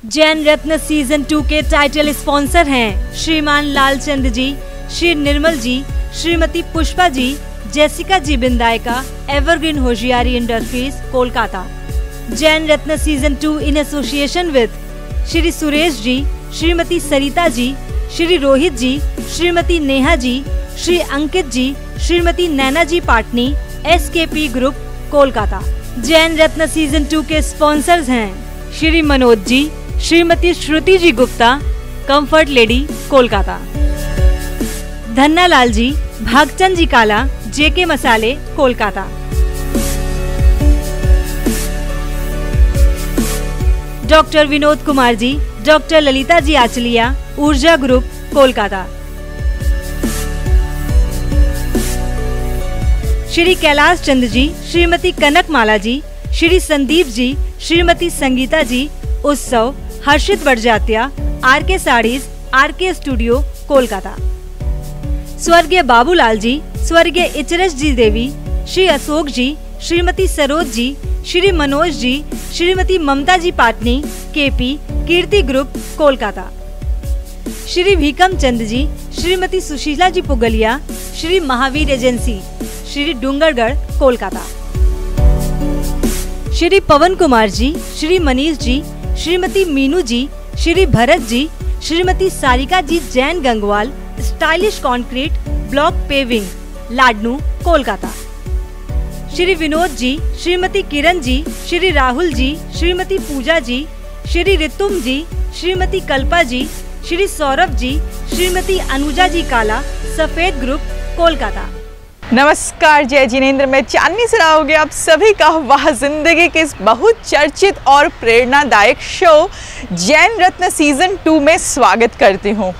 Jain Ratna season 2 के title sponsor हैं Shriman Lalchand ji, Shri Nirmal ji, Shrimati Pushpa ji, Jessica ji Bindayaka, Evergreen Hoshiyari Industries, Kolkata. Jain Ratna season 2 in association with Shri Suresh ji, Shrimati Sarita ji, Shri Rohit ji, Shrimati Neha ji, Shri Ankit ji, Shrimati Naina ji Patni, SKP group, Kolkata. Jain Ratna season 2 के sponsors हैं Shri Manoj ji, Shrimati Shruti ji Gupta, Comfort Lady, Kolkata. Dhanna Lal ji, Bhagchand जी काला, JK मसाले, Kolkata. Doctor Vinod Kumar ji, doctor Lalita ji Achalia, Urja group, Kolkata. Shri Kailash Chand ji, Shrimati Kanak Mala ji, Shri Sandeep ji, Shrimati Sangeeta ji, Utsav, Harshit Barjatya, RK saris, RK studio, Kolkata. स्वर्गीय बाबूलाल जी, स्वर्गीय Icharas ji Devi, Shri Ashok ji, Shrimati Saroj ji, Shri Manoj ji, Shrimati Mamta ji Patni, KP, Kirti group, Kolkata. Shri Bhikam Chand ji, Shrimati Sushila ji Pugalia, Shri Mahavir agency, Shri Dungargarh, Kolkata. Shri Pawan Kumar ji, Shri Manish ji, Shrimati Meenu ji, Shri Bharat ji, Shrimati Sarika ji Jain Gangwal, stylish concrete, block paving, Ladnun, Kolkata. Shri Vinod ji, Shrimati Kiran ji, Shri Rahul ji, Shrimati Pooja ji, Shri Ritum ji, Shrimati Kalpa ji, Shri Saurabh ji, Shrimati Anuja ji Kala, सफेद group, Kolkata. नमस्कार, जय जिनेंद्र। मैं चांदनी सराहोगे आप सभी का वाह जिंदगी के इस बहुत चर्चित और प्रेरणादायक शो जैन रत्न सीजन 2 में स्वागत करती हूँ।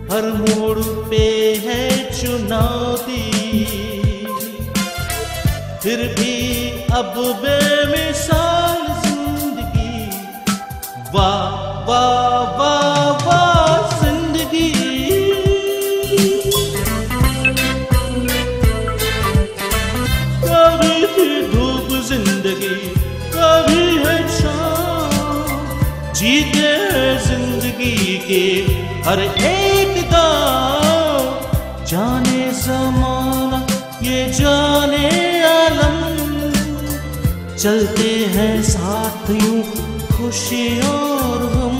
हर मोड़ पे है चुनौती, फिर भी अब बेमिसाल जिंदगी, वाह वाह वाह वाह जिंदगी। कभी थी धूप जिंदगी, कभी है छाँव, जीते हैं जिंदगी के हर एक दाव। जाने ज़माना ये जाने आलम, चलते हैं साथ यूं खुशी और गम,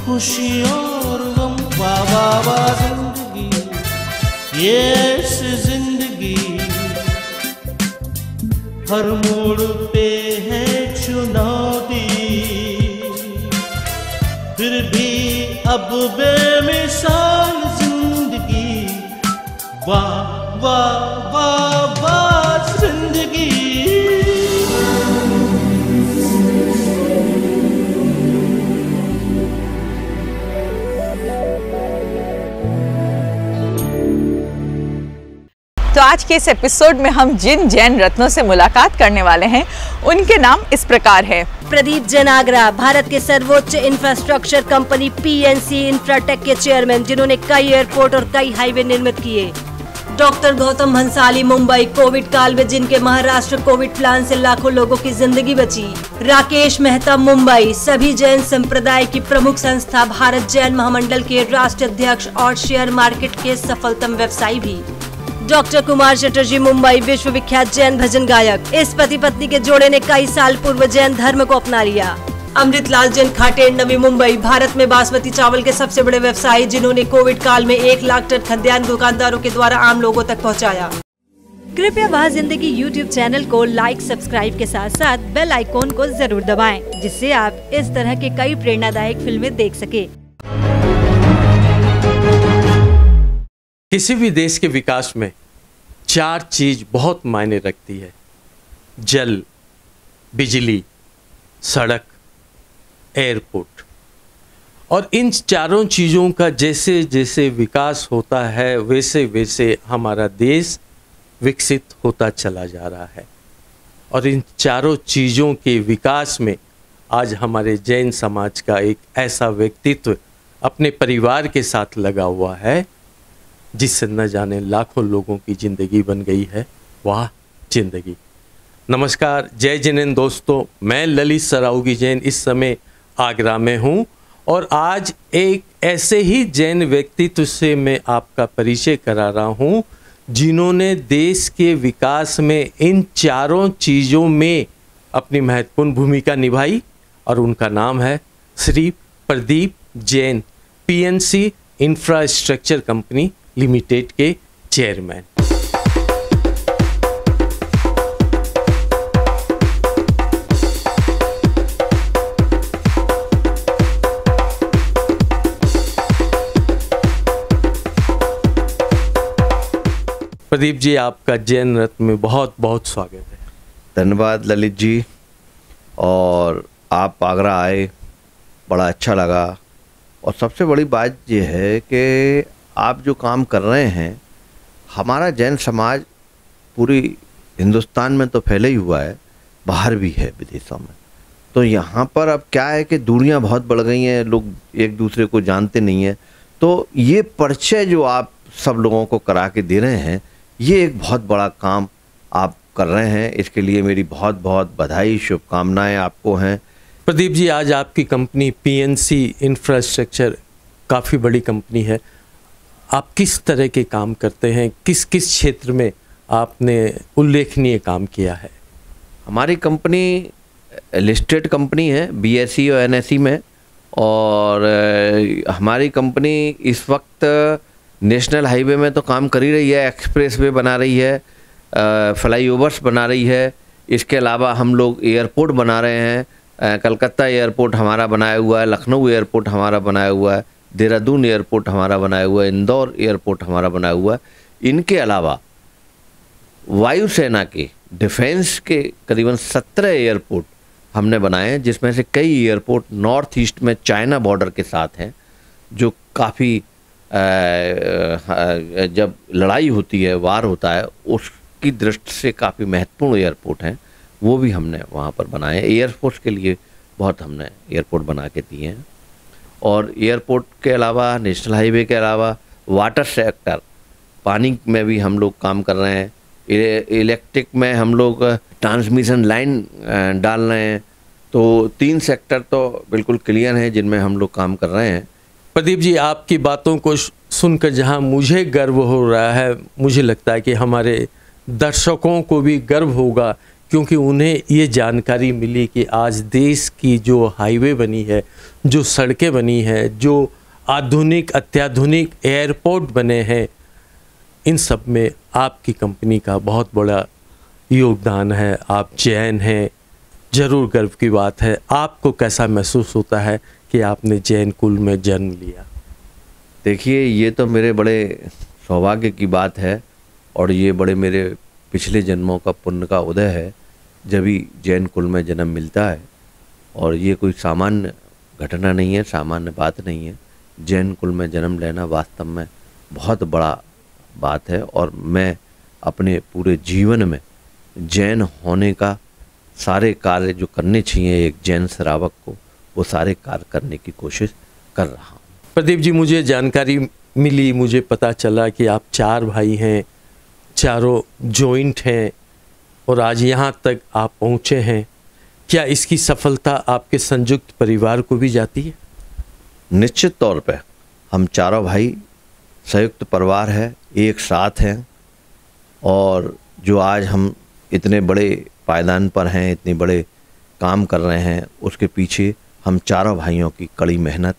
खुशी और गम। वाह वाह वाह जिंदगी, ये ऐसी जिंदगी, हर मोड़ पे है चुनौती, फिर भी अब बेमिसाल जिंदगी, वाह वाह वाह वाह जिंदगी। तो आज के इस एपिसोड में हम जिन जैन रत्नों से मुलाकात करने वाले हैं उनके नाम इस प्रकार है। प्रदीप जनागरा, भारत के सर्वोच्च इंफ्रास्ट्रक्चर कंपनी PNC इंफ्राटेक के चेयरमैन, जिन्होंने कई एयरपोर्ट और कई हाईवे निर्मित किए। डॉक्टर गौतम भंसाली, मुंबई, कोविड काल में जिनके महाराष्ट्र कोविड प्लान से लाखों लोगों की जिंदगी बची। राकेश मेहता, मुंबई, सभी जैन संप्रदाय की प्रमुख संस्था भारत जैन महामंडल के राष्ट्रीय अध्यक्ष और शेयर मार्केट के सफलतम व्यवसायी भी। डॉक्टर कुमार चटर्जी, मुंबई, विश्व विख्यात जैन भजन गायक। इस पति पत्नी के जोड़े ने कई साल पूर्व जैन धर्म को अपना लिया। अमृतलाल जैन, खाटेर, नवी मुंबई, भारत में बासमती चावल के सबसे बड़े व्यवसायी, जिन्होंने कोविड काल में 1 लाख टन खाद्यान्न दुकानदारों के द्वारा आम लोगों तक पहुंचाया। कृपया वाह जिंदगी YouTube चैनल को लाइक, सब्सक्राइब के साथ साथ बेल आइकॉन को जरूर दबाएं, जिससे आप इस तरह के कई प्रेरणादायक फिल्में देख सके। किसी भी देश के विकास में 4 चीज बहुत मायने रखती है: जल, बिजली, सड़क, एयरपोर्ट। और इन चारों चीज़ों का जैसे जैसे विकास होता है वैसे वैसे हमारा देश विकसित होता चला जा रहा है। और इन चारों चीज़ों के विकास में आज हमारे जैन समाज का एक ऐसा व्यक्तित्व अपने परिवार के साथ लगा हुआ है, जिससे न जाने लाखों लोगों की ज़िंदगी बन गई है। वाह जिंदगी। नमस्कार, जय जिनेंद्र दोस्तों, मैं ललित सराउगी जैन इस समय आगरा में हूँ और आज एक ऐसे ही जैन व्यक्तित्व से मैं आपका परिचय करा रहा हूँ जिन्होंने देश के विकास में इन चारों चीज़ों में अपनी महत्वपूर्ण भूमिका निभाई और उनका नाम है Shri Pradeep Jain, PNC infrastructure company limited के चेयरमैन। प्रदीप जी, आपका जैन रत्न में बहुत बहुत स्वागत है। धन्यवाद ललित जी, और आप आगरा आए, बड़ा अच्छा लगा। और सबसे बड़ी बात यह है कि आप जो काम कर रहे हैं, हमारा जैन समाज पूरी हिंदुस्तान में तो फैला ही हुआ है, बाहर भी है विदेशों में। तो यहाँ पर अब क्या है कि दूरियाँ बहुत बढ़ गई हैं, लोग एक दूसरे को जानते नहीं हैं। तो ये परिचय जो आप सब लोगों को करा के दे रहे हैं, ये एक बहुत बड़ा काम आप कर रहे हैं। इसके लिए मेरी बहुत बहुत बधाई, शुभकामनाएं आपको हैं। प्रदीप जी, आज आपकी कंपनी पीएनसी इंफ्रास्ट्रक्चर काफ़ी बड़ी कंपनी है। आप किस तरह के काम करते हैं, किस किस क्षेत्र में आपने उल्लेखनीय काम किया है? हमारी कंपनी लिस्टेड कंपनी है बीएसई और एनएसई में, और हमारी कंपनी इस वक्त नेशनल हाईवे में तो काम कर ही रही है, एक्सप्रेस वे बना रही है, फ्लाईओवर्स बना रही है। इसके अलावा हम लोग एयरपोर्ट बना रहे हैं। कलकत्ता एयरपोर्ट हमारा बनाया हुआ है, लखनऊ एयरपोर्ट हमारा बनाया हुआ है, देहरादून एयरपोर्ट हमारा बनाया हुआ है, इंदौर एयरपोर्ट हमारा बनाया हुआ है। इनके अलावा वायुसेना के डिफेंस के करीबन 17 एयरपोर्ट हमने बनाए हैं, जिसमें से कई एयरपोर्ट नॉर्थ ईस्ट में चाइना बॉर्डर के साथ हैं, जो काफ़ी जब लड़ाई होती है, वार होता है, उसकी दृष्टि से काफ़ी महत्वपूर्ण एयरपोर्ट हैं। वो भी हमने वहाँ पर बनाए हैं। एयरफोर्स के लिए बहुत हमने एयरपोर्ट बना के दिए हैं। और एयरपोर्ट के अलावा, नेशनल हाईवे के अलावा, वाटर सेक्टर, पानी में भी हम लोग काम कर रहे हैं। इलेक्ट्रिक में हम लोग ट्रांसमिशन लाइन डाल रहे हैं। तो 3 सेक्टर तो बिल्कुल क्लियर हैं जिनमें हम लोग काम कर रहे हैं। प्रदीप जी, आपकी बातों को सुनकर जहां मुझे गर्व हो रहा है, मुझे लगता है कि हमारे दर्शकों को भी गर्व होगा, क्योंकि उन्हें ये जानकारी मिली कि आज देश की जो हाईवे बनी है, जो सड़कें बनी हैं, जो आधुनिक अत्याधुनिक एयरपोर्ट बने हैं, इन सब में आपकी कंपनी का बहुत बड़ा योगदान है। आप जैन हैं, ज़रूर गर्व की बात है। आपको कैसा महसूस होता है कि आपने जैन कुल में जन्म लिया? देखिए, ये तो मेरे बड़े सौभाग्य की बात है, और ये बड़े मेरे पिछले जन्मों का पुण्य का उदय है जब भी जैन कुल में जन्म मिलता है। और ये कोई सामान्य घटना नहीं है, सामान्य बात नहीं है। जैन कुल में जन्म लेना वास्तव में बहुत बड़ा बात है, और मैं अपने पूरे जीवन में जैन होने का सारे कार्य जो करने चाहिए एक जैन श्रावक को, वो सारे कार्य करने की कोशिश कर रहा हूँ। प्रदीप जी, मुझे जानकारी मिली, मुझे पता चला कि आप 4 भाई हैं, चारों जॉइंट हैं, और आज यहाँ तक आप पहुँचे हैं। क्या इसकी सफलता आपके संयुक्त परिवार को भी जाती है? निश्चित तौर पे हम चारों भाई संयुक्त परिवार है, एक साथ हैं, और जो आज हम इतने बड़े पायदान पर हैं, इतने बड़े काम कर रहे हैं, उसके पीछे हम चारों भाइयों की कड़ी मेहनत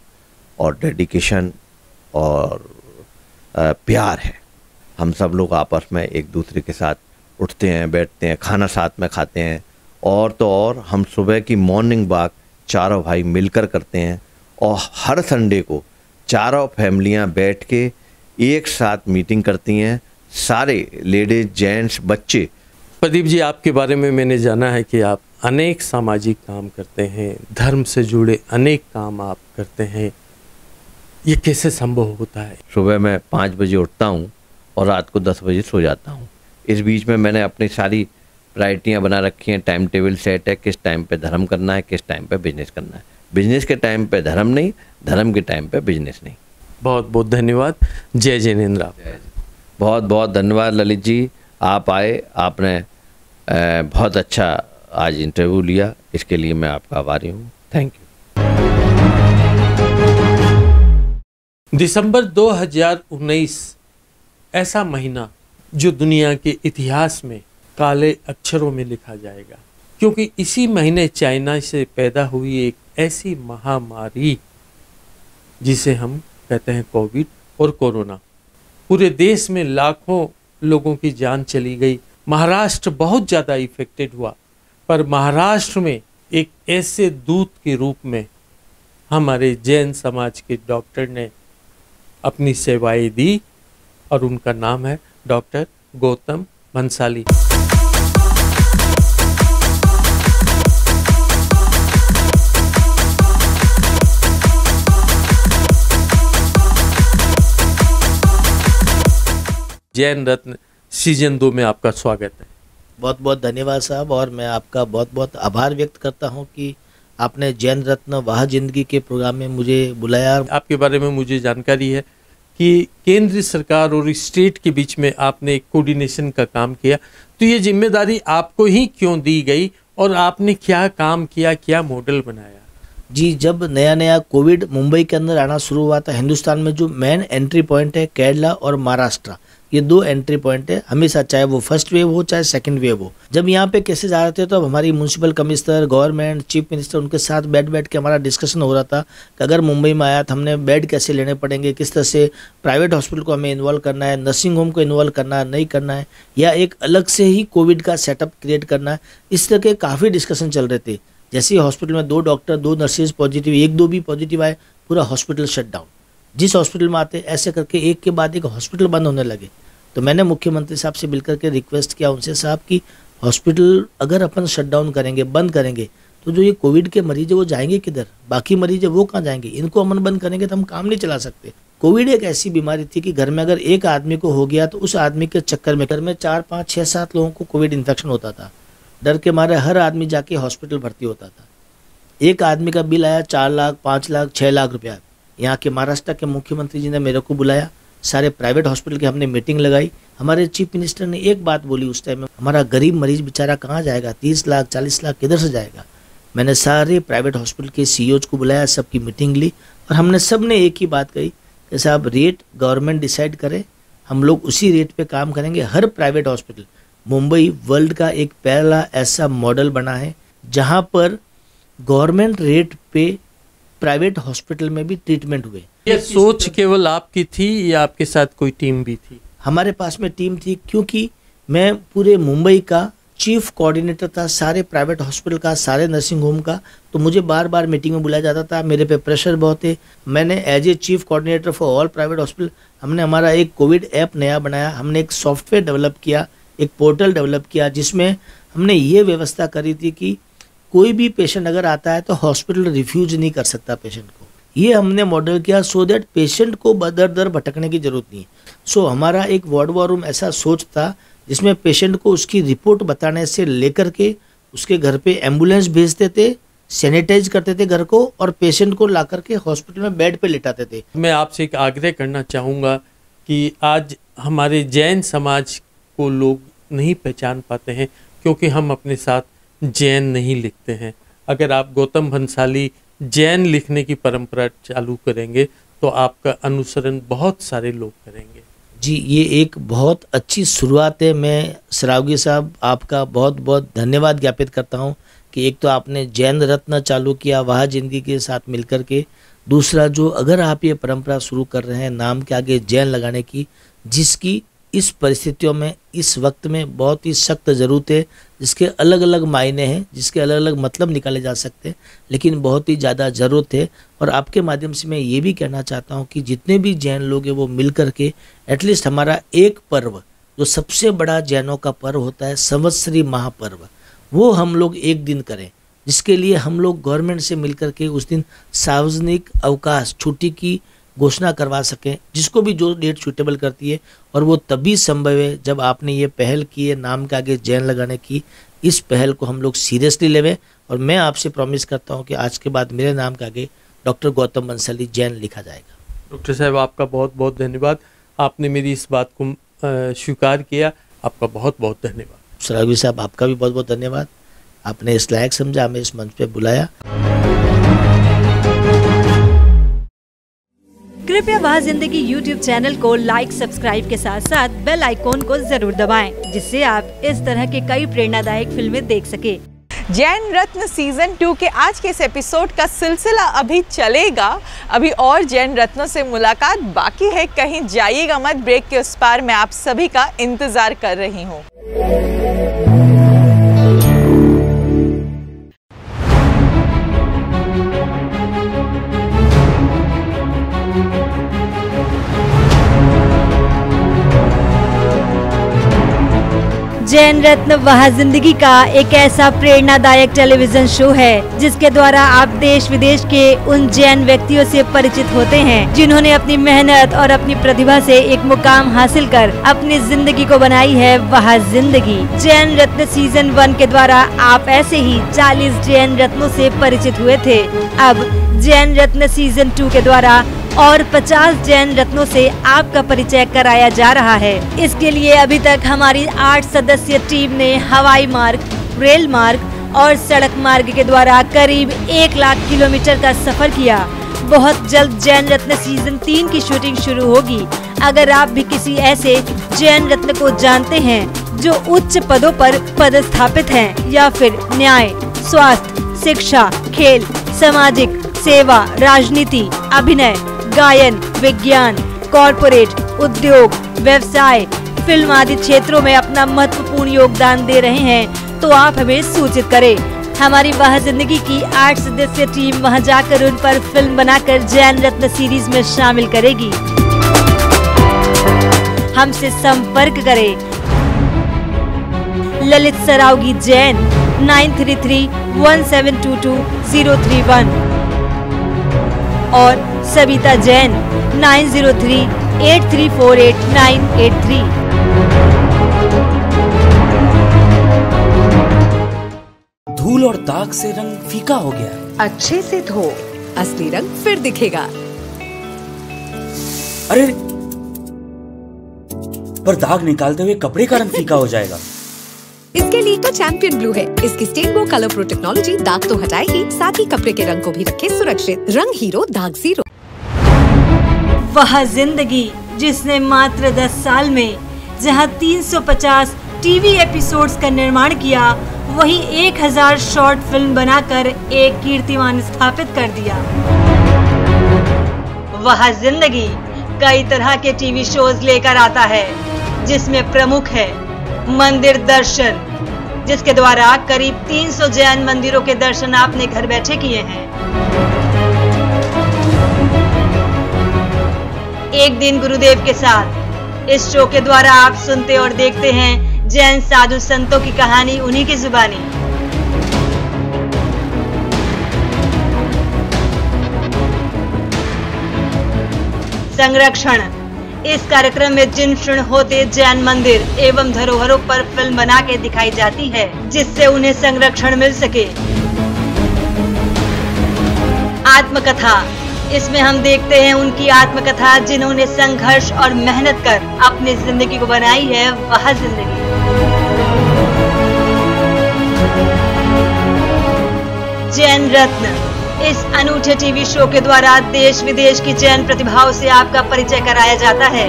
और डेडिकेशन और प्यार है। हम सब लोग आपस में एक दूसरे के साथ उठते हैं, बैठते हैं, खाना साथ में खाते हैं, और तो और हम सुबह की मॉर्निंग वॉक चारों भाई मिलकर करते हैं, और हर संडे को चारों फैमिलियां बैठ के एक साथ मीटिंग करती हैं, सारे लेडीज, जेंट्स, बच्चे। प्रदीप जी, आपके बारे में मैंने जाना है कि आप अनेक सामाजिक काम करते हैं, धर्म से जुड़े अनेक काम आप करते हैं। ये कैसे संभव होता है? सुबह मैं 5 बजे उठता हूँ और रात को 10 बजे सो जाता हूँ। इस बीच में मैंने अपनी सारी प्रायोरिटियाँ बना रखी हैं, टाइम टेबल सेट है, किस टाइम पे धर्म करना है, किस टाइम पे बिजनेस करना है। बिजनेस के टाइम पे धर्म नहीं, धर्म के टाइम पे बिजनेस नहीं। बहुत बहुत धन्यवाद। जय जिनेंद्र। बहुत बहुत धन्यवाद ललित जी, आप आए, आपने बहुत अच्छा आज इंटरव्यू लिया, इसके लिए मैं आपका आभारी हूँ। Thank you. दिसंबर 2019 ऐसा महीना जो दुनिया के इतिहास में काले अक्षरों में लिखा जाएगा, क्योंकि इसी महीने चाइना से पैदा हुई एक ऐसी महामारी जिसे हम कहते हैं कोविड और कोरोना। पूरे देश में लाखों लोगों की जान चली गई। महाराष्ट्र बहुत ज़्यादा इफेक्टेड हुआ, पर महाराष्ट्र में एक ऐसे दूत के रूप में हमारे जैन समाज के डॉक्टर ने अपनी सेवाएं दी और उनका नाम है डॉक्टर गौतम भंसाली। जैन रत्न सीजन 2 में आपका स्वागत है। बहुत बहुत धन्यवाद साहब, और मैं आपका बहुत बहुत आभार व्यक्त करता हूं कि आपने जैन रत्न वाह जिंदगी के प्रोग्राम में मुझे बुलाया। आपके बारे में मुझे जानकारी है कि केंद्र सरकार और स्टेट के बीच में आपने एक कोऑर्डिनेशन का काम किया, तो ये जिम्मेदारी आपको ही क्यों दी गई और आपने क्या काम किया, क्या मॉडल बनाया? जी, जब नया नया कोविड मुंबई के अंदर आना शुरू हुआ था, हिंदुस्तान में जो मेन एंट्री पॉइंट है केरला और महाराष्ट्र, ये 2 एंट्री पॉइंट है हमेशा, चाहे वो फर्स्ट वेव हो चाहे सेकंड वेव हो। जब यहाँ पे केसेस आ रहे थे तो हमारी municipal commissioner, government, chief minister, उनके साथ बैठ के हमारा डिस्कशन हो रहा था कि अगर मुंबई में आया तो हमने बेड कैसे लेने पड़ेंगे, किस तरह से प्राइवेट हॉस्पिटल को हमें इन्वॉल्व करना है, नर्सिंग होम को इन्वॉल्व करना है, नहीं करना है, या एक अलग से ही कोविड का सेटअप क्रिएट करना है। इस तरह के काफ़ी डिस्कशन चल रहे थे। जैसे ही हॉस्पिटल में 2 डॉक्टर 2 नर्सेज पॉजिटिव, 1-2 भी पॉजिटिव आए, पूरा हॉस्पिटल शट डाउन। जिस हॉस्पिटल में आते ऐसे करके एक के बाद एक हॉस्पिटल बंद होने लगे। तो मैंने मुख्यमंत्री साहब से मिलकर के रिक्वेस्ट किया उनसे, साहब कि हॉस्पिटल अगर अपन शट डाउन करेंगे, बंद करेंगे, तो जो ये कोविड के मरीज है वो जाएंगे किधर, बाकी मरीज है वो कहाँ जाएंगे, इनको अमन बंद करेंगे तो हम काम नहीं चला सकते। कोविड एक ऐसी बीमारी थी कि घर में अगर एक आदमी को हो गया तो उस आदमी के चक्कर में घर में 4, 5, 6, 7 लोगों को कोविड इन्फेक्शन होता था। डर के मारे हर आदमी जाके हॉस्पिटल भर्ती होता था। एक आदमी का बिल आया 4 लाख, 5 लाख, 6 लाख रुपया। यहाँ के महाराष्ट्र के मुख्यमंत्री जी ने मेरे को बुलाया, सारे प्राइवेट हॉस्पिटल की हमने मीटिंग लगाई। हमारे चीफ मिनिस्टर ने एक बात बोली उस टाइम में, हमारा गरीब मरीज बेचारा कहाँ जाएगा, 30 लाख 40 लाख किधर से जाएगा। मैंने सारे प्राइवेट हॉस्पिटल के सीईओज को बुलाया, सबकी मीटिंग ली और हमने सब ने एक ही बात कही कि साहब रेट गवर्नमेंट डिसाइड करे, हम लोग उसी रेट पे काम करेंगे। हर प्राइवेट हॉस्पिटल, मुंबई वर्ल्ड का एक पहला ऐसा मॉडल बना है जहाँ पर गवर्नमेंट रेट पे प्राइवेट हॉस्पिटल में भी ट्रीटमेंट हुए। ये सोच केवल आपकी थी या आपके साथ कोई टीम भी थी? हमारे पास में टीम थी, क्योंकि मैं पूरे मुंबई का चीफ कोऑर्डिनेटर था, सारे प्राइवेट हॉस्पिटल का, सारे नर्सिंग होम का। तो मुझे बार बार मीटिंग में बुलाया जाता था, मेरे पे प्रेशर बहुत है। मैंने as a chief coordinator for all private hospital, हमने हमारा एक कोविड ऐप नया बनाया, हमने एक सॉफ्टवेयर डेवलप किया, एक पोर्टल डेवलप किया, जिसमें हमने ये व्यवस्था करी थी कि कोई भी पेशेंट अगर आता है तो हॉस्पिटल रिफ्यूज नहीं कर सकता पेशेंट को। ये हमने मॉडल किया सो दैट पेशेंट को दर दर भटकने की जरूरत नहीं। सो हमारा एक वार्ड वॉर रूम ऐसा सोच था जिसमें पेशेंट को उसकी रिपोर्ट बताने से लेकर के उसके घर पे एम्बुलेंस भेजते थे, सैनिटाइज करते थे घर को, और पेशेंट को ला करके हॉस्पिटल में बेड पे लिटाते थे। मैं आपसे एक आग्रह करना चाहूँगा कि आज हमारे जैन समाज को लोग नहीं पहचान पाते हैं क्योंकि हम अपने साथ जैन नहीं लिखते हैं। अगर आप गौतम भंसाली जैन लिखने की परंपरा चालू करेंगे तो आपका अनुसरण बहुत सारे लोग करेंगे। जी, ये एक बहुत अच्छी शुरुआत है। मैं सरावगी साहब आपका बहुत बहुत धन्यवाद ज्ञापित करता हूँ कि एक तो आपने जैन रत्न चालू किया वाह जिंदगी के साथ मिलकर के, दूसरा जो अगर आप ये परंपरा शुरू कर रहे हैं नाम के आगे जैन लगाने की, जिसकी इस परिस्थितियों में इस वक्त में बहुत ही सख्त ज़रूरत है, जिसके अलग अलग मायने हैं, जिसके अलग अलग मतलब निकाले जा सकते हैं, लेकिन बहुत ही ज़्यादा ज़रूरत है। और आपके माध्यम से मैं ये भी कहना चाहता हूँ कि जितने भी जैन लोग हैं वो मिल कर के एटलीस्ट हमारा एक पर्व जो सबसे बड़ा जैनों का पर्व होता है संवत्सरी महापर्व, वो हम लोग एक दिन करें, जिसके लिए हम लोग गवर्नमेंट से मिल कर के उस दिन सार्वजनिक अवकाश छुट्टी की घोषणा करवा सकें, जिसको भी जो डेट सूटेबल करती है। और वो तभी संभव है जब आपने ये पहल की है नाम के आगे जैन लगाने की, इस पहल को हम लोग सीरियसली लेवें और मैं आपसे प्रॉमिस करता हूँ कि आज के बाद मेरे नाम के आगे डॉक्टर गौतम बंसाली जैन लिखा जाएगा। डॉक्टर साहब आपका बहुत बहुत धन्यवाद, आपने मेरी इस बात को स्वीकार किया, आपका बहुत बहुत धन्यवाद। सरावी साहब आपका भी बहुत बहुत धन्यवाद, आपने इस लायक समझा, हमें इस मंच पे बुलाया। कृपया वह जिंदगी YouTube चैनल को लाइक, सब्सक्राइब के साथ साथ बेल आइकॉन को जरूर दबाएं, जिससे आप इस तरह के कई प्रेरणादायक फिल्में देख सके। जैन रत्न सीजन 2 के आज के इस एपिसोड का सिलसिला अभी चलेगा। अभी और जैन रत्नों से मुलाकात बाकी है, कहीं जाइएगा मत, ब्रेक के उस पार मैं आप सभी का इंतजार कर रही हूँ। जैन रत्न वह जिंदगी का एक ऐसा प्रेरणादायक टेलीविजन शो है जिसके द्वारा आप देश विदेश के उन जैन व्यक्तियों से परिचित होते हैं जिन्होंने अपनी मेहनत और अपनी प्रतिभा से एक मुकाम हासिल कर अपनी जिंदगी को बनाई है वह जिंदगी। जैन रत्न सीजन 1 के द्वारा आप ऐसे ही 40 जैन रत्नों से परिचित हुए थे। अब जैन रत्न सीजन 2 के द्वारा और 50 जैन रत्नों से आपका परिचय कराया जा रहा है। इसके लिए अभी तक हमारी 8 सदस्यीय टीम ने हवाई मार्ग, रेल मार्ग और सड़क मार्ग के द्वारा करीब 1 लाख किलोमीटर का सफर किया। बहुत जल्द जैन रत्न सीजन 3 की शूटिंग शुरू होगी। अगर आप भी किसी ऐसे जैन रत्न को जानते हैं जो उच्च पदों पर पदस्थापित हैं या फिर न्याय, स्वास्थ्य, शिक्षा, खेल, सामाजिक सेवा, राजनीति, अभिनय, गायन, विज्ञान, कॉरपोरेट, उद्योग, व्यवसाय, फिल्म आदि क्षेत्रों में अपना महत्वपूर्ण योगदान दे रहे हैं तो आप हमें सूचित करें। हमारी वह जिंदगी की 8 सदस्यीय टीम वहां जाकर उन पर फिल्म बनाकर जैन रत्न सीरीज में शामिल करेगी। हमसे संपर्क करें। ललित सरावगी जैन 9331722031 और सविता जैन 9038348983। धूल और दाग से रंग फीका हो गया है। अच्छे से धो, असली रंग फिर दिखेगा। अरे पर दाग निकालते हुए कपड़े का रंग फीका हो जाएगा। इसके लिए तो चैंपियन ब्लू है। इसकी स्टेनबो कलर प्रो टेक्नोलॉजी दाग तो हटाएगी, साथ ही कपड़े के रंग को भी रखे सुरक्षित। रंग हीरो, दाग जीरो। वह जिंदगी जिसने मात्र 10 साल में जहां 350 टीवी एपिसोड्स का निर्माण किया, वहीं 1000 शॉर्ट फिल्म बनाकर एक कीर्तिमान स्थापित कर दिया। वह जिंदगी कई तरह के टीवी शोज लेकर आता है, जिसमें प्रमुख है मंदिर दर्शन, जिसके द्वारा करीब 300 जैन मंदिरों के दर्शन आपने घर बैठे किए हैं। एक दिन गुरुदेव के साथ, इस शो के द्वारा आप सुनते और देखते हैं जैन साधु संतों की कहानी उन्हीं की जुबानी। संरक्षण, इस कार्यक्रम में जिन क्षण होते जैन मंदिर एवं धरोहरों पर फिल्म बना के दिखाई जाती है, जिससे उन्हें संरक्षण मिल सके। आत्मकथा, इसमें हम देखते हैं उनकी आत्मकथा जिन्होंने संघर्ष और मेहनत कर अपनी जिंदगी को बनाई है वह जिंदगी। जैन रत्न, इस अनूठे टीवी शो के द्वारा देश विदेश की जैन प्रतिभाओं से आपका परिचय कराया जाता है।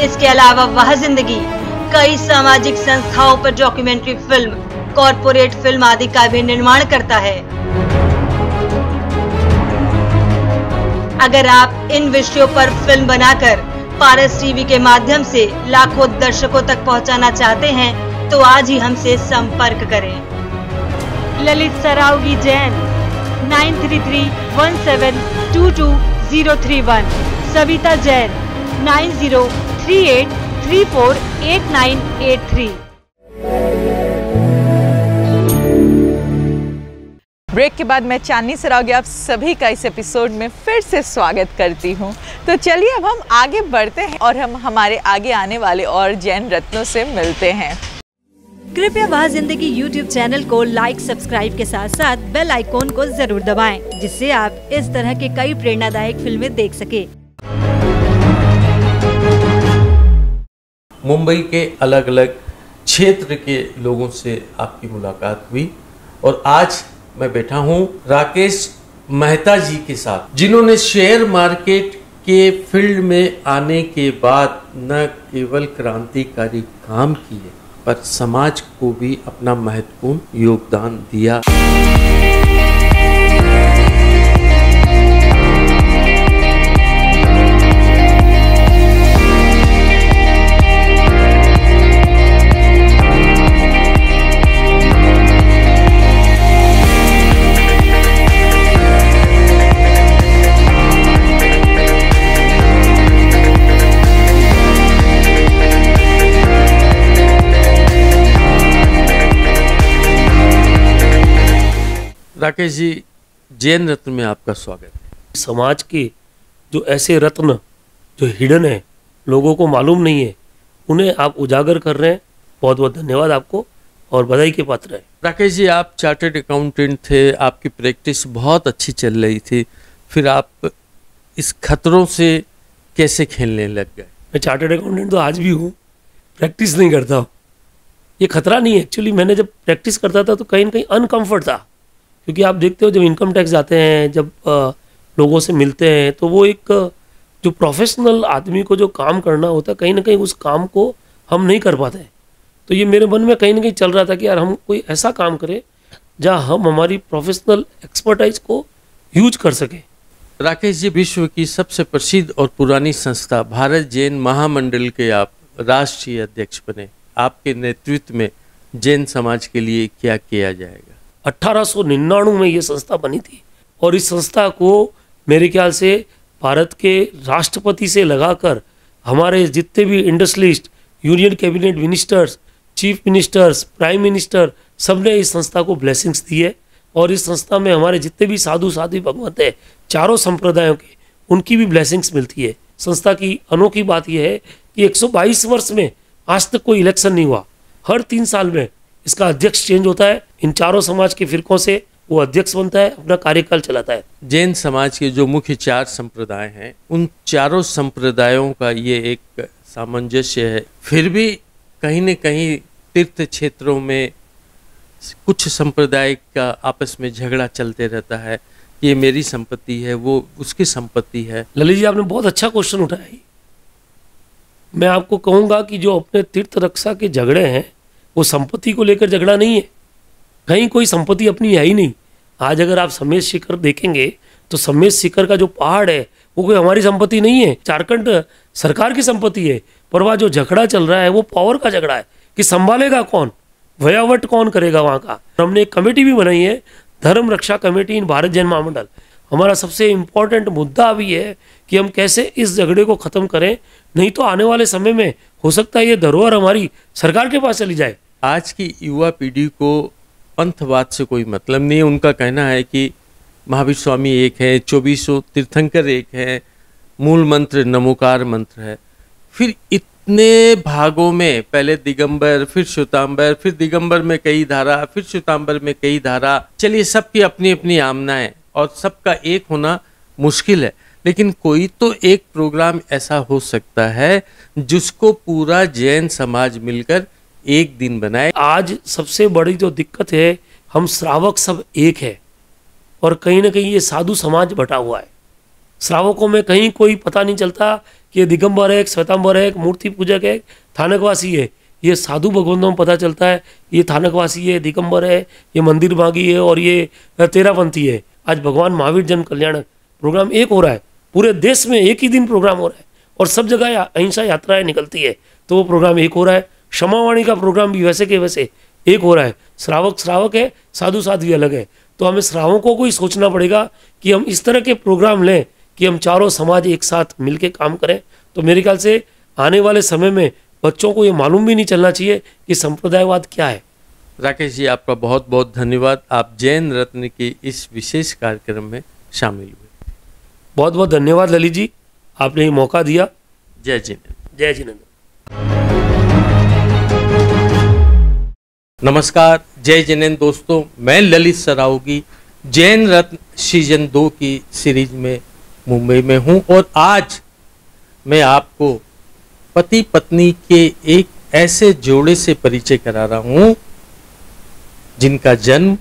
इसके अलावा वह जिंदगी कई सामाजिक संस्थाओं पर डॉक्यूमेंट्री फिल्म, कॉरपोरेट फिल्म आदि का भी निर्माण करता है। अगर आप इन विषयों पर फिल्म बनाकर पारस टीवी के माध्यम से लाखों दर्शकों तक पहुंचाना चाहते हैं तो आज ही हमसे संपर्क करें। ललित सरावगी जैन 9331722031, सविता जैन 9038348983। ब्रेक के बाद मैं चांदनी सरावगी आप सभी का इस एपिसोड में फिर से स्वागत करती हूँ। तो चलिए अब हम आगे बढ़ते हैं और हम हमारे आगे आने वाले और जैन रत्नों से मिलते हैं। कृपया वह जिंदगी YouTube चैनल को लाइक, सब्सक्राइब के साथ साथ बेल आइकॉन को जरूर दबाएं, जिससे आप इस तरह के कई प्रेरणादायक फिल्में देख सके। मुंबई के अलग अलग क्षेत्र के लोगों से आपकी मुलाकात हुई और आज मैं बैठा हूं राकेश मेहता जी के साथ, जिन्होंने शेयर मार्केट के फील्ड में आने के बाद न केवल क्रांतिकारी काम किए पर समाज को भी अपना महत्वपूर्ण योगदान दिया। राकेश जी, जैन रत्न में आपका स्वागत है। समाज के जो ऐसे रत्न जो हिडन है, लोगों को मालूम नहीं है, उन्हें आप उजागर कर रहे हैं। बहुत बहुत धन्यवाद आपको और बधाई के पात्र हैं। राकेश जी, आप चार्टर्ड अकाउंटेंट थे, आपकी प्रैक्टिस बहुत अच्छी चल रही थी, फिर आप इस खतरों से कैसे खेलने लग गए? मैं चार्टर्ड अकाउंटेंट तो आज भी हूँ, प्रैक्टिस नहीं करता हूँ। ये खतरा नहीं है, एक्चुअली मैंने जब प्रैक्टिस करता था तो कहीं ना कहीं अनकम्फर्ट था, क्योंकि आप देखते हो जब इनकम टैक्स जाते हैं, जब लोगों से मिलते हैं, तो वो एक जो प्रोफेशनल आदमी को जो काम करना होता है, कहीं ना कहीं उस काम को हम नहीं कर पाते हैं। तो ये मेरे मन में कहीं ना कहीं चल रहा था कि यार हम कोई ऐसा काम करें जहाँ हम हमारी प्रोफेशनल एक्सपर्टाइज को यूज कर सकें। राकेश जी, विश्व की सबसे प्रसिद्ध और पुरानी संस्था भारत जैन महामंडल के आप राष्ट्रीय अध्यक्ष बने। आपके नेतृत्व में जैन समाज के लिए क्या किया जाएगा? 1899 में ये संस्था बनी थी और इस संस्था को मेरे ख्याल से भारत के राष्ट्रपति से लगाकर हमारे जितने भी industrialist, union cabinet ministers, chief ministers, prime minister, सबने इस संस्था को ब्लेसिंग्स दी है। और इस संस्था में हमारे जितने भी साधु साध्वी भगवंत है, चारों संप्रदायों के, उनकी भी ब्लेसिंग्स मिलती है। संस्था की अनोखी बात यह है कि 122 वर्ष में आज तक कोई इलेक्शन नहीं हुआ। हर 3 साल में इसका अध्यक्ष चेंज होता है, इन चारों समाज के फिरकों से वो अध्यक्ष बनता है, अपना कार्यकाल चलाता है। जैन समाज के जो मुख्य 4 संप्रदाय हैं, उन चारों संप्रदायों का ये एक सामंजस्य है। फिर भी कहीं न कहीं तीर्थ क्षेत्रों में कुछ संप्रदाय का आपस में झगड़ा चलते रहता है, ये मेरी संपत्ति है, वो उसकी संपत्ति है। ललित जी, आपने बहुत अच्छा क्वेश्चन उठाया। मैं आपको कहूँगा कि जो अपने तीर्थ रक्षा के झगड़े हैं, वो संपत्ति को लेकर झगड़ा नहीं है। कहीं कोई संपत्ति अपनी है ही नहीं। आज अगर आप समेश शिखर देखेंगे तो समेश शिखर का जो पहाड़ है वो कोई हमारी संपत्ति नहीं है, झारखंड सरकार की संपत्ति है। पर वह जो झगड़ा चल रहा है वो पावर का झगड़ा है कि संभालेगा कौन, वयावट कौन करेगा वहाँ का। हमने एक कमेटी भी बनाई है, धर्म रक्षा कमेटी इन भारत जैन महामंडल। हमारा सबसे इम्पोर्टेंट मुद्दा अभी है कि हम कैसे इस झगड़े को ख़त्म करें, नहीं तो आने वाले समय में हो सकता है ये धरोहर हमारी सरकार के पास चली जाए। आज की युवा पीढ़ी को पंथवाद से कोई मतलब नहीं है। उनका कहना है कि महावीर स्वामी एक है, 2400 तीर्थंकर एक है, मूल मंत्र नमोकार मंत्र है। फिर इतने भागों में पहले दिगंबर, फिर श्वेतांबर, फिर दिगंबर में कई धारा, फिर श्वेतांबर में कई धारा। चलिए, सबकी अपनी अपनी आमनाएं और सबका एक होना मुश्किल है, लेकिन कोई तो एक प्रोग्राम ऐसा हो सकता है जिसको पूरा जैन समाज मिलकर एक दिन बनाए। आज सबसे बड़ी जो दिक्कत है, हम श्रावक सब एक है और कहीं ना कहीं ये साधु समाज बटा हुआ है। श्रावकों में कहीं कोई पता नहीं चलता कि ये दिगंबर है, एक श्वेतांबर है, एक मूर्ति पूजक है, थानकवासी है। ये साधु भगवंतों में पता चलता है ये थानकवासी है, दिगंबर है, ये मंदिर मांगी है और ये तेरापंथी है। आज भगवान महावीर जन कल्याण प्रोग्राम एक हो रहा है, पूरे देश में एक ही दिन प्रोग्राम हो रहा है और सब जगह अहिंसा यात्राएं निकलती है, तो वो प्रोग्राम एक हो रहा है। क्षमावाणी का प्रोग्राम भी वैसे के वैसे एक हो रहा है। श्रावक श्रावक है, साधु साध्वी अलग है। तो हमें श्रावकों को ही सोचना पड़ेगा कि हम इस तरह के प्रोग्राम लें कि हम चारों समाज एक साथ मिलकर काम करें। तो मेरे ख्याल से आने वाले समय में बच्चों को ये मालूम भी नहीं चलना चाहिए कि संप्रदायवाद क्या है। राकेश जी, आपका बहुत बहुत धन्यवाद। आप जैन रत्न की इस विशेष कार्यक्रम में शामिल हुए। बहुत बहुत धन्यवाद ललित जी, आपने ये मौका दिया। जय जिनेंद्र। जय जिनेंद्र। नमस्कार, जय जिनेंद्र दोस्तों, मैं ललित सरावगी जैन रत्न सीजन 2 की सीरीज में मुंबई में हूं और आज मैं आपको पति पत्नी के एक ऐसे जोड़े से परिचय करा रहा हूं जिनका जन्म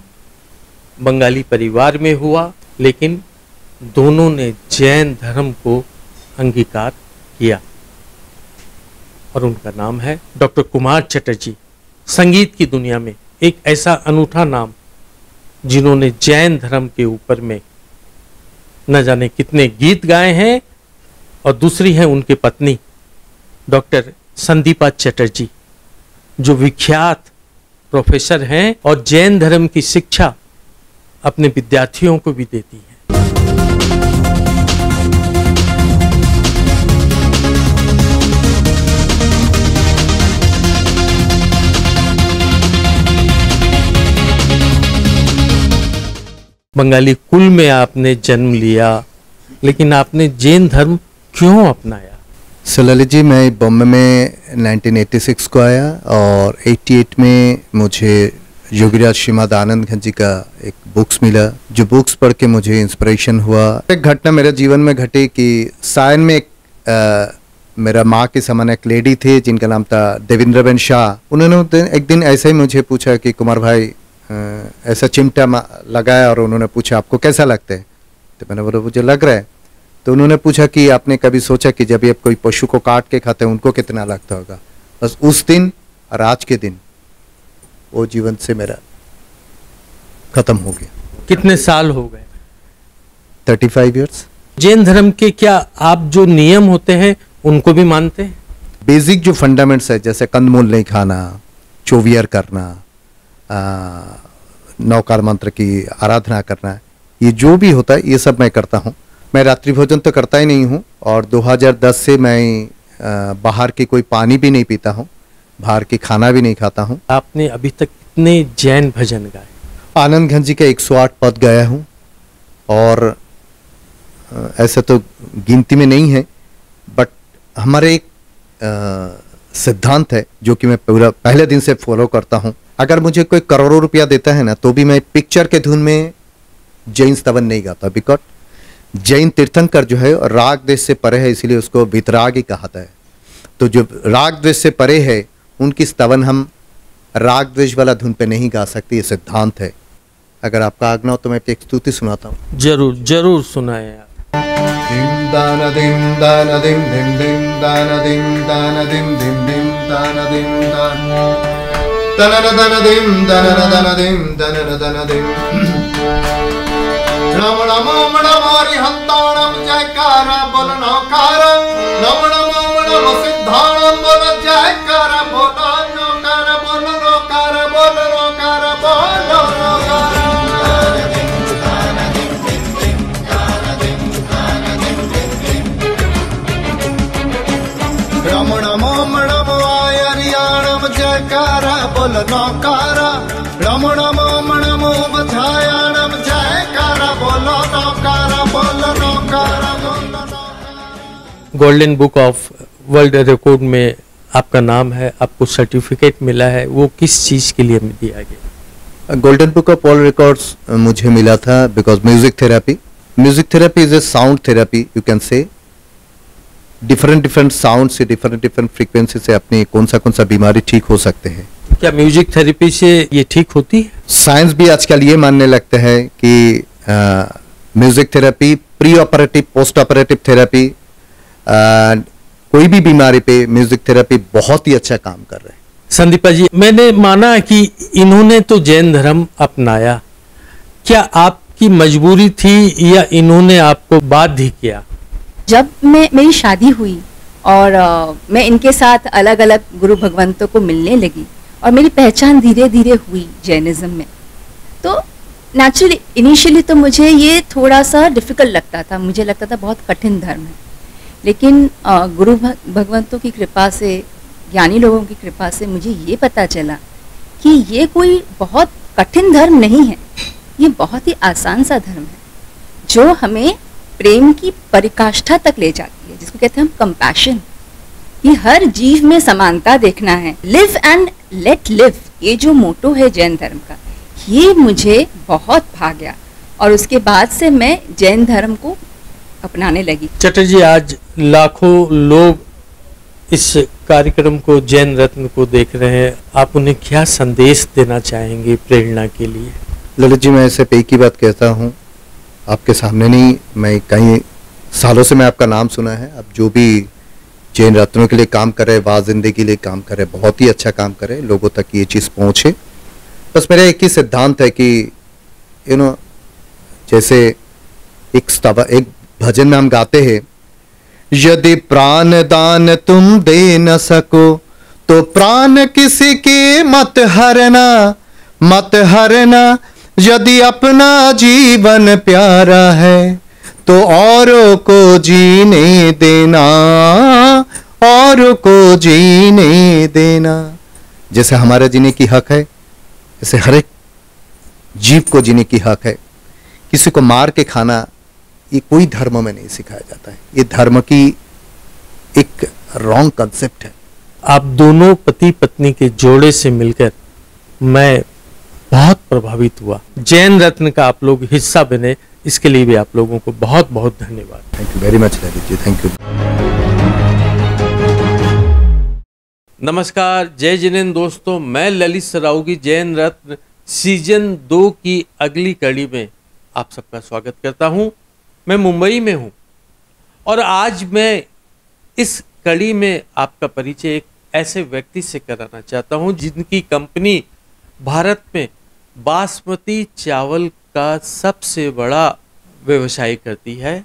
बंगाली परिवार में हुआ, लेकिन दोनों ने जैन धर्म को अंगीकार किया और उनका नाम है डॉक्टर कुमार चटर्जी। संगीत की दुनिया में एक ऐसा अनूठा नाम जिन्होंने जैन धर्म के ऊपर में न जाने कितने गीत गाए हैं। और दूसरी है उनकी पत्नी डॉक्टर संदीपा चटर्जी, जो विख्यात प्रोफेसर हैं और जैन धर्म की शिक्षा अपने विद्यार्थियों को भी देती हैं। बंगाली कुल में आपने जन्म लिया, लेकिन आपने जैन धर्म क्यों अपनाया? ललित जी, मैं बॉम्बे में 1986 को आया और 88 में मुझे योगीराज श्रीमद आनंद खंड जी का एक बुक्स मिला, जो बुक्स पढ़ के मुझे इंस्पिरेशन हुआ। एक घटना मेरे जीवन में घटी कि सायन में मेरा माँ के समान एक लेडी थे जिनका नाम था देवेंद्रबेन शाह। उन्होंने एक दिन ऐसे ही मुझे पूछा कि कुमार भाई, ऐसा चिमटा लगाया और उन्होंने पूछा आपको कैसा लगता है? तो मैंने बोला मुझे लग रहा है। तो उन्होंने पूछा कि आपने कभी सोचा कि जब आप कोई पशु को काट के खाते हैं उनको कितना लगता होगा? बस उस दिन और आज के दिन वो जीवन से मेरा खत्म हो गया। कितने साल हो गए? 35 इयर्स। जैन धर्म के क्या आप जो नियम होते हैं उनको भी मानते हैं? बेसिक जो फंडामेंट्स है, जैसे कंदमूल नहीं खाना, चौवियर करना, नौकार मंत्र की आराधना करना, ये जो भी होता है ये सब मैं करता हूँ। मैं रात्रि भोजन तो करता ही नहीं हूँ और 2010 से मैं बाहर के कोई पानी भी नहीं पीता हूँ, बाहर के खाना भी नहीं खाता हूँ। आपने अभी तक कितने जैन भजन गाए? आनंद घन जी का 108 पद गाया हूँ और ऐसा तो गिनती में नहीं है, बट हमारे एक सिद्धांत है जो कि मैं पूरा पहले दिन से फॉलो करता हूँ। अगर मुझे कोई करोड़ों रुपया देता है ना, तो भी मैं पिक्चर के धुन में जैन स्तवन नहीं गाता, बिकॉज जैन तीर्थंकर जो है राग द्वेष से परे है, इसीलिए उसको वितराग ही कहता है। तो जो राग द्वेष से परे है उनकी स्तवन हम राग द्वेष वाला धुन पे नहीं गा सकते, ये सिद्धांत है। अगर आपका आज्ञा हो तो मैं एक स्तुति सुनाता हूँ। जरूर जरूर सुनाए आप। दिम दान दिम दान दिम दिम दिम दान दिम दान दिम दिम दिम दान दिम दान दन दन दिम दन दन दिम दन दन दिम रमण मोमण मारी हंताणम जयकारा बोल नौकारा रमण मोमण सिद्धाणम बोल जयकारा बोल नौकारा बोल नौकारा बोल नौकारा बोल नौकारा रमण मोमण आयरियाणम जयकारा बोल नौकारा रमण मोमण मोम झायाणम जयकारा बोलो नौकारा बोलो नौकारा बोलो नौकारा। Golden book of world record में आपका नाम है, आपको सर्टिफिकेट मिला है, वो किस चीज के लिए दिया गया? Golden book of world records मुझे मिला था because music therapy is a sound therapy, you can say different sound से डिफरेंट फ्रीक्वेंसी से अपनी कौन सा बीमारी ठीक हो सकते हैं। क्या म्यूजिक थेरेपी से ये ठीक होती है? साइंस भी आजकल ये मानने लगता है कि music therapy, pre operative, post operative therapy, कोई भी बीमारी पे म्यूजिक थेरेपी बहुत ही अच्छा काम कर रहे हैं। संदीपा जी, मैंने माना कि इन्होंने तो जैन धर्म अपनाया, क्या आपकी मजबूरी थी या इन्होंने आपको बाध्य किया? जब मेरी शादी हुई और मैं इनके साथ अलग अलग गुरु भगवंतों को मिलने लगी और मेरी पहचान धीरे धीरे हुई जैनिज्म में, तो नेचुरली इनिशियली तो मुझे ये थोड़ा सा डिफिकल्ट लगता था, मुझे लगता था बहुत कठिन धर्म है। लेकिन गुरु भगवंतों की कृपा से, ज्ञानी लोगों की कृपा से मुझे ये पता चला कि ये कोई बहुत कठिन धर्म नहीं है, ये बहुत ही आसान सा धर्म है जो हमें प्रेम की परिकाष्ठा तक ले जाती है, जिसको कहते हैं हम कंपैशन। ये हर जीव में समानता देखना है, लिव एंड लेट लिव, ये जो मोटो है जैन धर्म का, ये मुझे बहुत भा गया और उसके बाद से मैं जैन धर्म को अपनाने लगी। चटर्जी, आज लाखों लोग इस कार्यक्रम को, जैन रत्न को देख रहे हैं, आप उन्हें क्या संदेश देना चाहेंगे प्रेरणा के लिए? ललित जी, मैं सिर्फ एक ही बात कहता हूँ, आपके सामने नहीं, मैं कई सालों से मैं आपका नाम सुना है। आप जो भी जैन रत्नों के लिए काम करे, वाह जिंदगी के लिए काम करे, बहुत ही अच्छा काम करे, लोगों तक ये चीज़ पहुँचे। बस मेरा एक ही सिद्धांत है कि जैसे एक भजन में हम गाते हैं, यदि प्राण दान तुम दे न सको तो प्राण किसी के मत हरना, यदि अपना जीवन प्यारा है तो औरों को जीने देना, जैसे हमारा जीने की हक है, जैसे हर एक जीव को जीने की हक है। किसी को मार के खाना ये कोई धर्म में नहीं सिखाया जाता है, ये धर्म की एक रॉन्ग कंसेप्ट है। आप दोनों पति पत्नी के जोड़े से मिलकर मैं बहुत प्रभावित हुआ। जैन रत्न का आप लोग हिस्सा बने, इसके लिए भी आप लोगों को बहुत बहुत धन्यवाद। Thank you very much Lalit ji, thank you. नमस्कार, जय जिनेन्द्र दोस्तों, मैं ललित सरावगी जैन रत्न सीजन 2 की अगली कड़ी में आप सबका स्वागत करता हूं। मैं मुंबई में हूं और आज मैं इस कड़ी में आपका परिचय एक ऐसे व्यक्ति से कराना चाहता हूं जिनकी कंपनी भारत में बासमती चावल का सबसे बड़ा व्यवसाय करती है,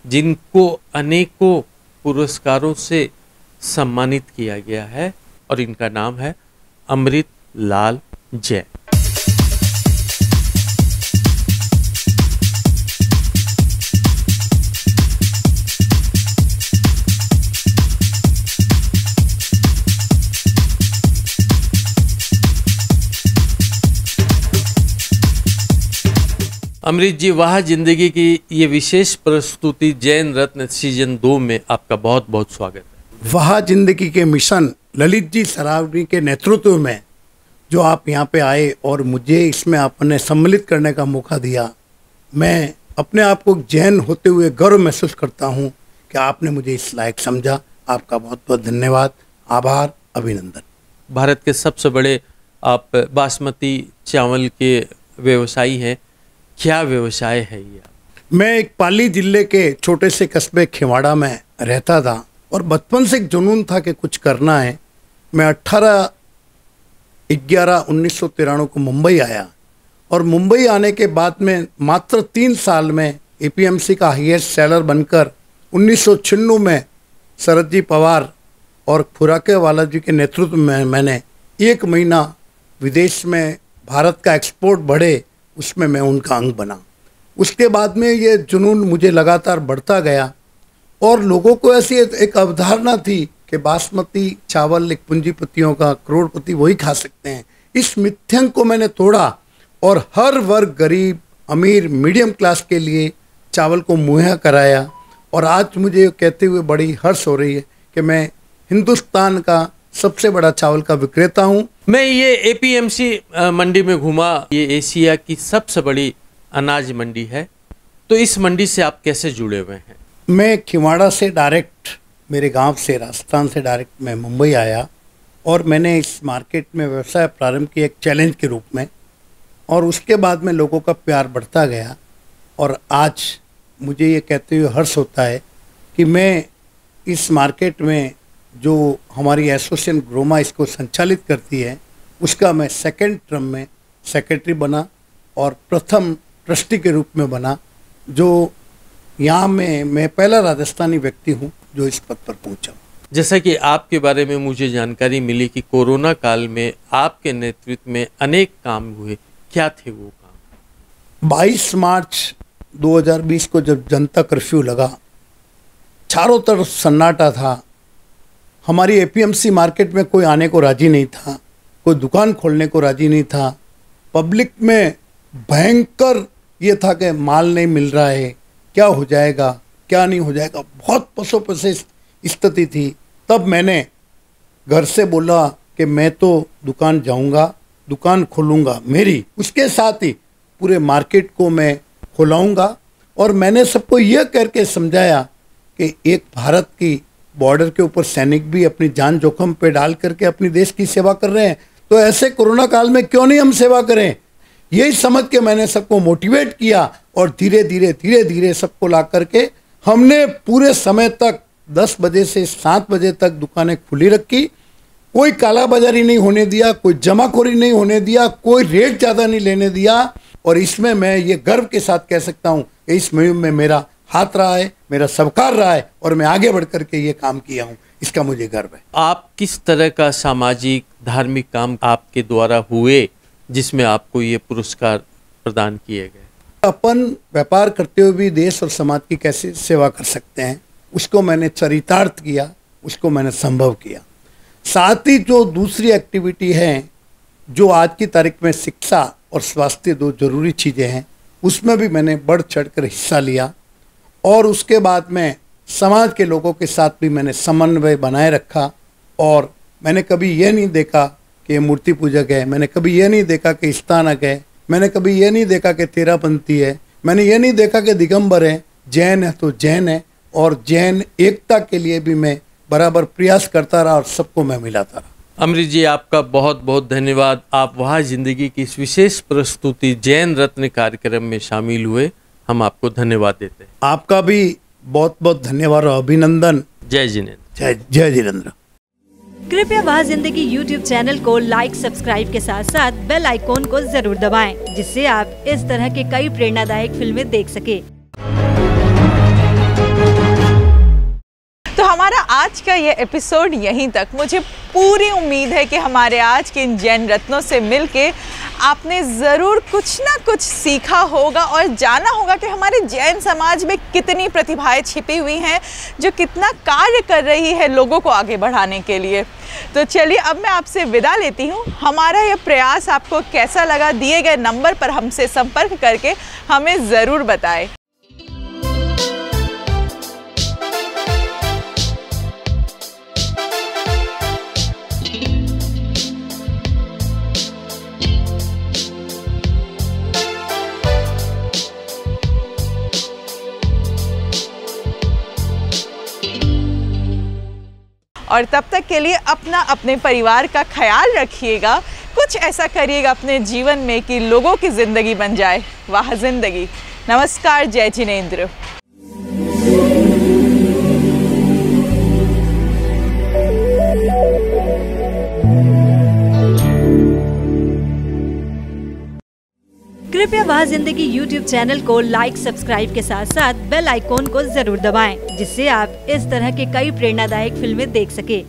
जिनको अनेकों पुरस्कारों से सम्मानित किया गया है, और इनका नाम है अमृत लाल जैन। अमृत जी, वाह जिंदगी की ये विशेष प्रस्तुति जैन रत्न सीजन 2 में आपका बहुत बहुत स्वागत है। वाह जिंदगी के मिशन ललित जी सरावगी के नेतृत्व में जो आप यहाँ पे आए और मुझे इसमें आपने सम्मिलित करने का मौका दिया, मैं अपने आप को जैन होते हुए गर्व महसूस करता हूँ कि आपने मुझे इस लायक समझा। आपका बहुत बहुत धन्यवाद, आभार, अभिनंदन। भारत के सबसे बड़े आप बासमती चावल के व्यवसायी हैं, क्या व्यवसाय है ये? मैं एक पाली जिले के छोटे से कस्बे खिवाड़ा में रहता था और बचपन से एक जुनून था कि कुछ करना है। मैं 18/11/1993 को मुंबई आया और मुंबई आने के बाद में मात्र 3 साल में एपीएमसी का हाईएस्ट सेलर बनकर 1996 में शरद जी पवार और खुराके वाला जी के नेतृत्व में मैंने 1 महीना विदेश में भारत का एक्सपोर्ट बढ़े, उसमें मैं उनका अंग बना। उसके बाद में ये जुनून मुझे लगातार बढ़ता गया और लोगों को ऐसी एक अवधारणा थी कि बासमती चावल एक पूंजीपतियों का, करोड़पति वही खा सकते हैं। इस मिथ्यांक को मैंने तोड़ा और हर वर्ग, गरीब, अमीर, मीडियम क्लास के लिए चावल को मुहैया कराया। और आज मुझे कहते हुए बड़ी हर्ष हो रही है कि मैं हिंदुस्तान का सबसे बड़ा चावल का विक्रेता हूँ। मैं ये एपीएमसी मंडी में घूमा, ये एशिया की सबसे बड़ी अनाज मंडी है, तो इस मंडी से आप कैसे जुड़े हुए हैं? मैं खिवाड़ा से डायरेक्ट, मेरे गांव से, राजस्थान से डायरेक्ट मैं मुंबई आया और मैंने इस मार्केट में व्यवसाय प्रारंभ किया एक चैलेंज के रूप में, और उसके बाद में लोगों का प्यार बढ़ता गया और आज मुझे ये कहते हुए हर्ष होता है कि मैं इस मार्केट में जो हमारी एसोसिएशन ग्रोमा इसको संचालित करती है, उसका मैं सेकंड टर्म में सेक्रेटरी बना और प्रथम ट्रस्टी के रूप में बना, जो यहाँ में मैं पहला राजस्थानी व्यक्ति हूँ जो इस पद पर पहुँचा। जैसा कि आपके बारे में मुझे जानकारी मिली कि कोरोना काल में आपके नेतृत्व में अनेक काम हुए, क्या थे वो काम? 22 मार्च 2020 को जब जनता कर्फ्यू लगा, चारों तरफ सन्नाटा था, हमारी एपीएमसी मार्केट में कोई आने को राजी नहीं था। कोई दुकान खोलने को राजी नहीं था। पब्लिक में भयंकर ये था कि माल नहीं मिल रहा है, क्या हो जाएगा क्या नहीं हो जाएगा, बहुत पसोपसे स्थिति थी। तब मैंने घर से बोला कि मैं तो दुकान जाऊंगा, दुकान खोलूंगा मेरी, उसके साथ ही पूरे मार्केट को मैं खुलाऊंगा। और मैंने सबको यह करके समझाया कि एक भारत की बॉर्डर के ऊपर सैनिक भी अपनी जान जोखिम पे डाल करके अपनी देश की सेवा कर रहे हैं, तो ऐसे कोरोना काल में क्यों नहीं हम सेवा करें। यही समझ के मैंने सबको मोटिवेट किया और धीरे धीरे सबको ला करके हमने पूरे समय तक 10 बजे से 7 बजे तक दुकानें खुली रखी। कोई कालाबाजारी नहीं होने दिया, कोई जमाखोरी नहीं होने दिया, कोई रेट ज़्यादा नहीं लेने दिया। और इसमें मैं ये गर्व के साथ कह सकता हूँ कि इस मुहिम में मेरा हाथ रहा है, मेरा सबकार रहा है और मैं आगे बढ़ करके ये काम किया हूँ, इसका मुझे गर्व है। आप किस तरह का सामाजिक धार्मिक काम आपके द्वारा हुए जिसमें आपको ये पुरस्कार प्रदान किए गए? अपन व्यापार करते हुए भी देश और समाज की कैसे सेवा कर सकते हैं, उसको मैंने चरितार्थ किया, उसको मैंने संभव किया। साथ ही जो दूसरी एक्टिविटी है, जो आज की तारीख में शिक्षा और स्वास्थ्य 2 जरूरी चीज़ें हैं, उसमें भी मैंने बढ़ चढ़कर हिस्सा लिया। और उसके बाद में समाज के लोगों के साथ भी मैंने समन्वय बनाए रखा। और मैंने कभी यह नहीं देखा कि मूर्ति पूजक है, मैंने कभी यह नहीं देखा कि स्थानक है, मैंने कभी यह नहीं देखा कि तेरापंथी है, मैंने ये नहीं देखा कि दिगंबर है, जैन है तो जैन है। और जैन एकता के लिए भी मैं बराबर प्रयास करता रहा और सबको मैं मिलाता रहा। अमृत जी, आपका बहुत बहुत धन्यवाद। आप वहाँ जिंदगी की इस विशेष प्रस्तुति जैन रत्न कार्यक्रम में शामिल हुए, हम आपको धन्यवाद देते हैं। आपका भी बहुत बहुत धन्यवाद और अभिनंदन। जय जिनेंद्र। जय जिनेंद्र। कृपया वह जिंदगी YouTube चैनल को लाइक, सब्सक्राइब के साथ साथ बेल आइकॉन को जरूर दबाएं, जिससे आप इस तरह के कई प्रेरणादायक फिल्में देख सके। तो हमारा आज का ये एपिसोड यहीं तक। मुझे पूरी उम्मीद है कि हमारे आज के इन जैन रत्नों से मिलके आपने ज़रूर कुछ ना कुछ सीखा होगा और जाना होगा कि हमारे जैन समाज में कितनी प्रतिभाएं छिपी हुई हैं, जो कितना कार्य कर रही है लोगों को आगे बढ़ाने के लिए। तो चलिए अब मैं आपसे विदा लेती हूँ। हमारा यह प्रयास आपको कैसा लगा, दिए गए नंबर पर हमसे संपर्क करके हमें ज़रूर बताएं। और तब तक के लिए अपने परिवार का ख्याल रखिएगा। कुछ ऐसा करिएगा अपने जीवन में कि लोगों की ज़िंदगी बन जाए वाह ज़िंदगी। नमस्कार, जय जिनेंद्र। कृपया वह जिंदगी YouTube चैनल को लाइक, सब्सक्राइब के साथ साथ बेल आइकॉन को जरूर दबाएं, जिससे आप इस तरह के कई प्रेरणादायक फिल्में देख सके।